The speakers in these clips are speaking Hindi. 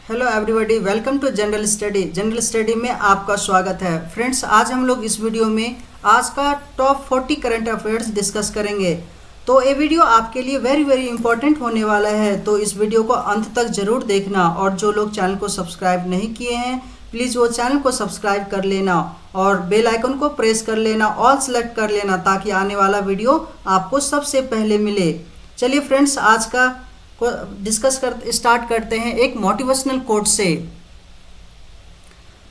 Hello everybody, welcome to general study में आपका स्वागत है। फ्रेंड्स, आज हम लोग इस वीडियो में आज का टॉप 40 करंट अफेयर्स डिस्कस करेंगे। तो ये वीडियो आपके लिए वेरी वेरी इंपॉर्टेंट होने वाला है, तो इस वीडियो को अंत तक ज़रूर देखना। और जो लोग चैनल को सब्सक्राइब नहीं किए हैं, प्लीज़ वो चैनल को सब्सक्राइब कर लेना और बेल आइकन को प्रेस कर लेना, ऑल सेलेक्ट कर लेना, ताकि आने वाला वीडियो आपको सबसे पहले मिले। चलिए फ्रेंड्स, आज का को स्टार्ट करते हैं एक मोटिवेशनल कोट से।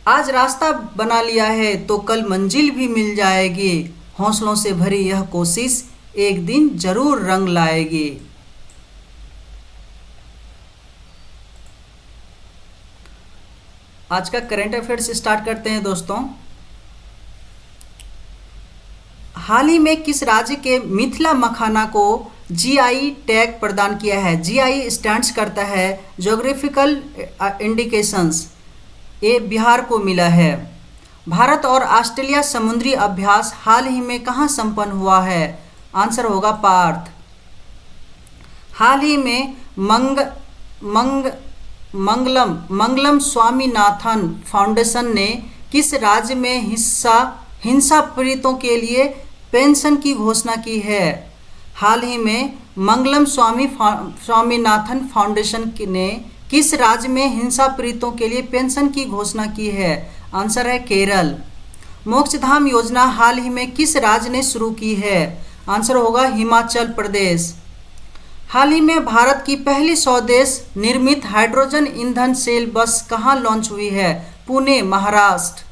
आज रास्ता बना लिया है तो कल मंजिल भी मिल जाएगी, हौसलों से भरी यह कोशिश एक दिन जरूर रंग लाएगी। आज का करंट अफेयर्स स्टार्ट करते हैं दोस्तों। हाल ही में किस राज्य के मिथिला मखाना को जीआई टैग प्रदान किया है? जीआई स्टैंड्स करता है ज्योग्राफिकल इंडिकेशंस। ये बिहार को मिला है। भारत और ऑस्ट्रेलिया समुद्री अभ्यास हाल ही में कहाँ संपन्न हुआ है? आंसर होगा पार्थ। हाल ही में मंगलम स्वामीनाथन फाउंडेशन ने किस राज्य में हिंसा पीड़ितों के लिए पेंशन की घोषणा की है? हाल ही में मंगलम स्वामीनाथन फाउंडेशन ने किस राज्य में हिंसा पीड़ितों के लिए पेंशन की घोषणा की है? आंसर है केरल। मोक्षधाम योजना हाल ही में किस राज्य ने शुरू की है? आंसर होगा हिमाचल प्रदेश। हाल ही में भारत की पहली स्वदेश निर्मित हाइड्रोजन ईंधन सेल बस कहाँ लॉन्च हुई है? पुणे, महाराष्ट्र।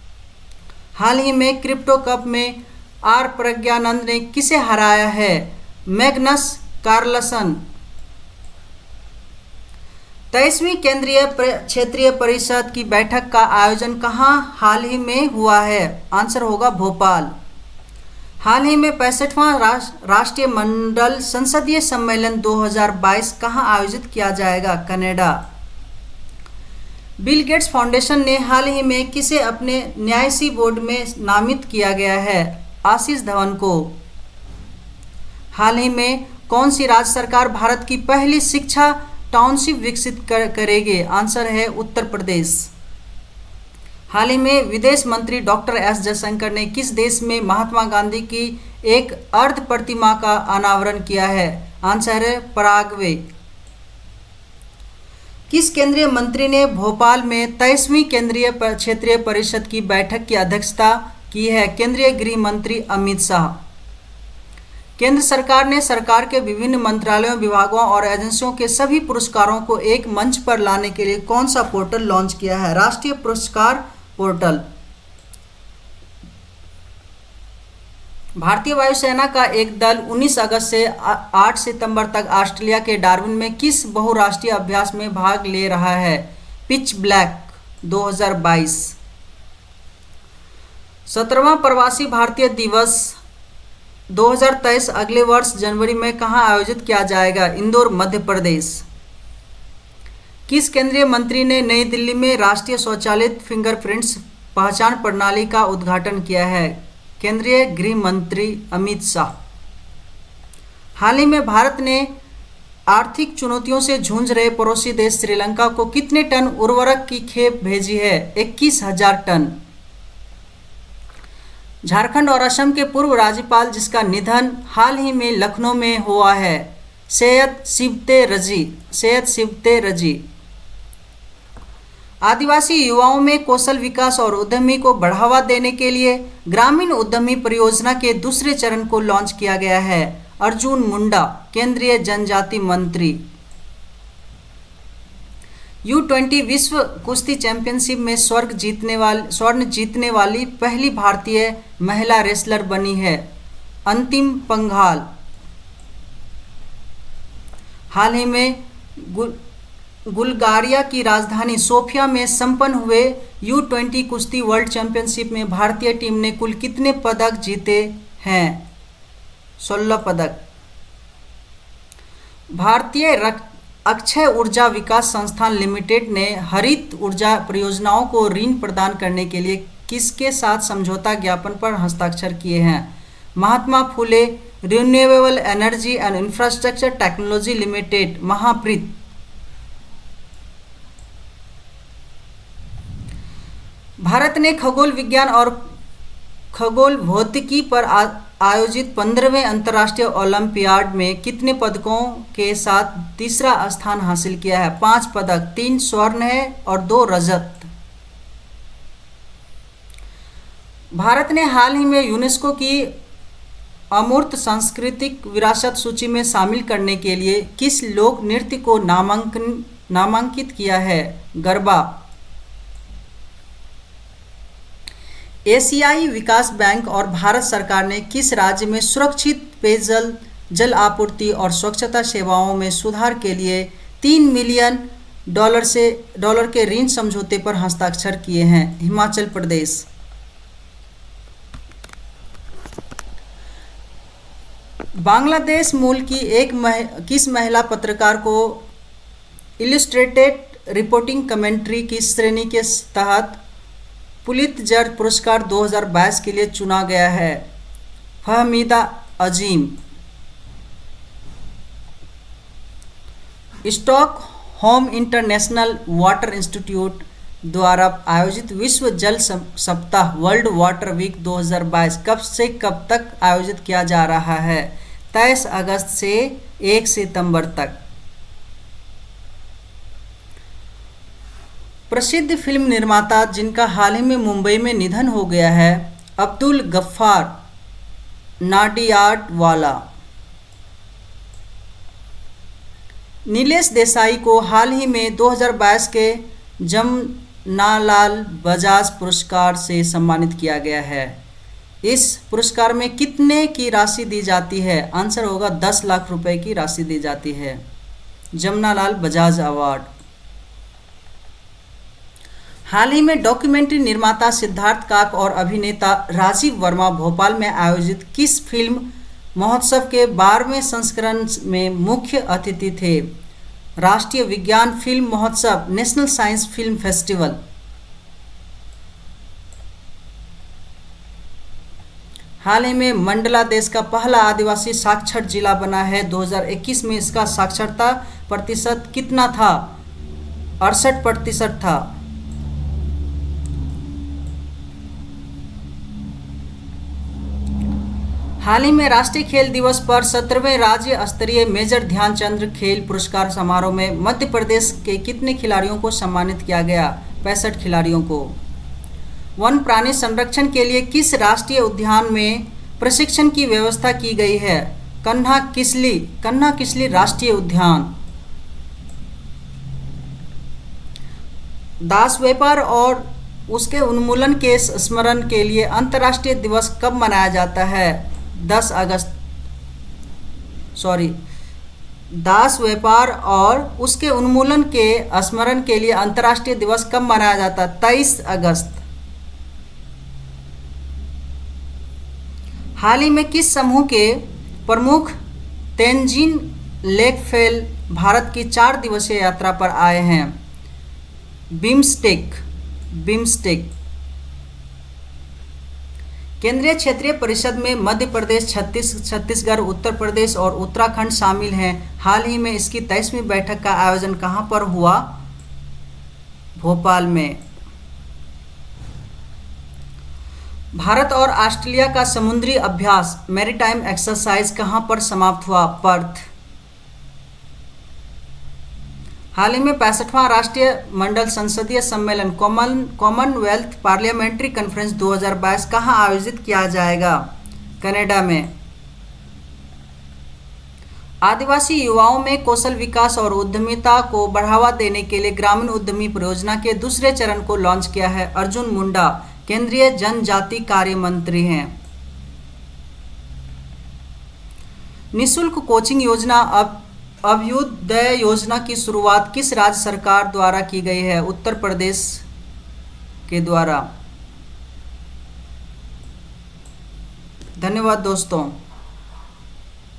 हाल ही में क्रिप्टो कप में आर प्रज्ञानंद ने किसे हराया है? Magnus Carlsen. 23वीं केंद्रीय क्षेत्रीय परिषद की बैठक का आयोजन कहाँ हाल ही में हुआ है? आंसर होगा भोपाल। हाल ही में 65वां राष्ट्रीय मंडल संसदीय सम्मेलन 2022 कहाँ आयोजित किया जाएगा? कनाडा। बिल गेट्स फाउंडेशन ने हाल ही में किसे अपने न्यासी बोर्ड में नामित किया गया है? आशीष धवन को। हाल ही में कौन सी राज्य सरकार भारत की पहली शिक्षा टाउनशिप विकसित करेगी? आंसर है उत्तर प्रदेश। हाल ही में विदेश मंत्री डॉक्टर एस जयशंकर ने किस देश में महात्मा गांधी की एक अर्ध प्रतिमा का अनावरण किया है? आंसर है पराग्वे। किस केंद्रीय मंत्री ने भोपाल में 23वीं केंद्रीय क्षेत्रीय परिषद की बैठक की अध्यक्षता की है? केंद्रीय गृह मंत्री अमित शाह। केंद्र सरकार ने सरकार के विभिन्न मंत्रालयों, विभागों और एजेंसियों के सभी पुरस्कारों को एक मंच पर लाने के लिए कौन सा पोर्टल लॉन्च किया है? राष्ट्रीय पुरस्कार पोर्टल। भारतीय वायुसेना का एक दल 19 अगस्त से 8 सितंबर तक ऑस्ट्रेलिया के डार्विन में किस बहुराष्ट्रीय अभ्यास में भाग ले रहा है? Pitch black 2022। 17वां प्रवासी भारतीय दिवस 2023 अगले वर्ष जनवरी में कहां आयोजित किया जाएगा? इंदौर, मध्य प्रदेश। किस केंद्रीय मंत्री ने नई दिल्ली में राष्ट्रीय स्वचालित फिंगरप्रिंट्स पहचान प्रणाली का उद्घाटन किया है? केंद्रीय गृह मंत्री अमित शाह। हाल ही में भारत ने आर्थिक चुनौतियों से जूझ रहे पड़ोसी देश श्रीलंका को कितने टन उर्वरक की खेप भेजी है? 21,000 टन। झारखंड और असम के पूर्व राज्यपाल जिसका निधन हाल ही में लखनऊ में हुआ है? सैयद सिबते रजी। आदिवासी युवाओं में कौशल विकास और उद्यमी को बढ़ावा देने के लिए ग्रामीण उद्यमी परियोजना के दूसरे चरण को लॉन्च किया गया है। अर्जुन मुंडा, केंद्रीय जनजाति मंत्री। U20 विश्व कुश्ती चैंपियनशिप में स्वर्ण जीतने वाली पहली भारतीय महिला रेसलर बनी है अंतिम पंघाल। हाल ही में बुल्गारिया की राजधानी सोफिया में संपन्न हुए U20 कुश्ती वर्ल्ड चैंपियनशिप में भारतीय टीम ने कुल कितने पदक जीते हैं? 16 पदक। भारतीय अक्षय ऊर्जा विकास संस्थान लिमिटेड ने हरित ऊर्जा परियोजनाओं को ऋण प्रदान करने के लिए किसके साथ समझौता ज्ञापन पर हस्ताक्षर किए हैं? Mahatma Phule renewable energy and infrastructure technology limited, Mahapreet. Bharat ने खगोल विज्ञान और खगोल भौतिकी पर आयोजित 15वें अंतर्राष्ट्रीय ओलंपियाड में कितने पदकों के साथ तीसरा स्थान हासिल किया है? 5 पदक, 3 स्वर्ण है और 2 रजत। भारत ने हाल ही में यूनेस्को की अमूर्त सांस्कृतिक विरासत सूची में शामिल करने के लिए किस लोक नृत्य को नामांकित किया है? गरबा। एशियाई विकास बैंक और भारत सरकार ने किस राज्य में सुरक्षित पेयजल जल आपूर्ति और स्वच्छता सेवाओं में सुधार के लिए $3 मिलियन के ऋण समझौते पर हस्ताक्षर किए हैं? हिमाचल प्रदेश। बांग्लादेश मूल की किस महिला पत्रकार को इलस्ट्रेटेड रिपोर्टिंग कमेंट्री की श्रेणी के तहत पुलित्जर पुरस्कार 2022 के लिए चुना गया है? फहमीदा अजीम। स्टॉकहोम इंटरनेशनल वाटर इंस्टीट्यूट द्वारा आयोजित विश्व जल सप्ताह वर्ल्ड वाटर वीक 2022 कब से कब तक आयोजित किया जा रहा है? 23 अगस्त से 1 सितंबर तक। प्रसिद्ध फिल्म निर्माता जिनका हाल ही में मुंबई में निधन हो गया है, अब्दुल गफ्फार नाडियाडवाला। नीलेश देसाई को हाल ही में 2022 के जमनालाल बजाज पुरस्कार से सम्मानित किया गया है। इस पुरस्कार में कितने की राशि दी जाती है? आंसर होगा 10 लाख रुपए की राशि दी जाती है। जमनालाल बजाज अवार्ड। हाल ही में डॉक्यूमेंट्री निर्माता सिद्धार्थ काक और अभिनेता राजीव वर्मा भोपाल में आयोजित किस फिल्म महोत्सव के 12वें संस्करण में मुख्य अतिथि थे? राष्ट्रीय विज्ञान फिल्म महोत्सव, नेशनल साइंस फिल्म फेस्टिवल। हाल ही में मंडला देश का पहला आदिवासी साक्षर जिला बना है। 2021 में इसका साक्षरता प्रतिशत कितना था? 68% था। हाल ही में राष्ट्रीय खेल दिवस पर 17वें राज्य स्तरीय मेजर ध्यानचंद खेल पुरस्कार समारोह में मध्य प्रदेश के कितने खिलाड़ियों को सम्मानित किया गया? 65 खिलाड़ियों को। वन प्राणी संरक्षण के लिए किस राष्ट्रीय उद्यान में प्रशिक्षण की व्यवस्था की गई है? कन्हा किसली राष्ट्रीय उद्यान। दास व्यापार और उसके उन्मूलन के स्मरण के लिए अंतर्राष्ट्रीय दिवस कब मनाया जाता है? दास व्यापार और उसके उन्मूलन के स्मरण के लिए अंतर्राष्ट्रीय दिवस कब मनाया जाता है? 23 अगस्त। हाल ही में किस समूह के प्रमुख तेंजिन लेकफेल भारत की 4 दिवसीय यात्रा पर आए हैं? बिम्स्टेक। केंद्रीय क्षेत्रीय परिषद में मध्य प्रदेश, छत्तीसगढ़, उत्तर प्रदेश और उत्तराखंड शामिल हैं। हाल ही में इसकी 23वीं बैठक का आयोजन कहां पर हुआ? भोपाल में। भारत और ऑस्ट्रेलिया का समुद्री अभ्यास मैरीटाइम एक्सरसाइज कहां पर समाप्त हुआ? पर्थ। हाल ही में 65वां राष्ट्रीय मंडल संसदीय सम्मेलन कॉमनवेल्थ पार्लियामेंट्री कॉन्फ्रेंस 2022 कहां आयोजित किया जाएगा? कनाडा में। आदिवासी युवाओं में कौशल विकास और उद्यमिता को बढ़ावा देने के लिए ग्रामीण उद्यमी परियोजना के दूसरे चरण को लॉन्च किया है। अर्जुन मुंडा केंद्रीय जनजाति कार्य मंत्री हैं। निःशुल्क कोचिंग योजना अभ्युदय योजना की शुरुआत किस राज्य सरकार द्वारा की गई है? उत्तर प्रदेश के द्वारा। धन्यवाद दोस्तों।